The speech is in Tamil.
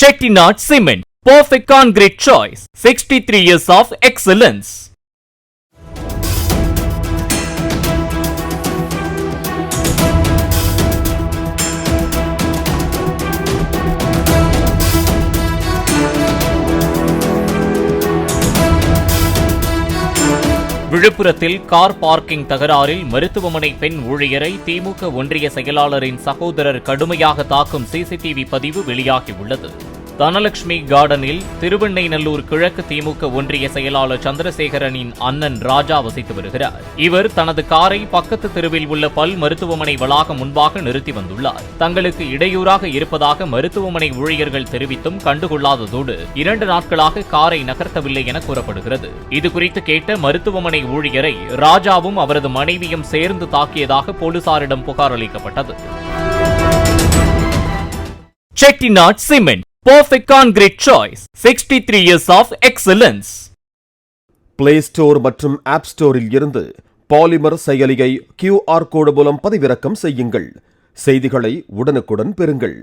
Chettinad Cement, perfect concrete choice. 63 years of excellence. விழுப்புரத்தில் கார் பார்க்கிங் தகராறில் மருத்துவமனை பெண் ஊழியரை திமுக ஒன்றிய செயலாளரின் சகோதரர் கடுமையாக தாக்கும் சிசிடிவி பதிவு வெளியாகியுள்ளது. தனலட்சுமி கார்டனில் திருவெண்ணைநல்லூர் கிழக்கு திமுக ஒன்றிய செயலாளர் சந்திரசேகரனின் அண்ணன் ராஜா வசித்து வருகிறார். இவர் தனது காரை பக்கத்து தெருவில் உள்ள பல் மருத்துவமனை வளாகம் முன்பாக நிறுத்தி வந்துள்ளார். தங்களுக்கு இடையூறாக இருப்பதாக மருத்துவமனை ஊழியர்கள் தெரிவித்தும் கண்டுகொள்ளாததோடு 2 நாட்களாக காரை நகர்த்தவில்லை என கூறப்படுகிறது. இதுகுறித்து கேட்ட மருத்துவமனை ஊழியரை ராஜாவும் அவரது மனைவியும் சேர்ந்து தாக்கியதாக போலீசாரிடம் புகார் அளிக்கப்பட்டது. Chettinad Cement, perfect concrete choice. 63 years of excellence. Play store மற்றும் ஆப் ஸ்டோரில் இருந்து பாலிமர் செயலியை QR கோடு மூலம் பதிவிறக்கம் செய்யுங்கள். செய்திகளை உடனுக்குடன் பெறுங்கள்.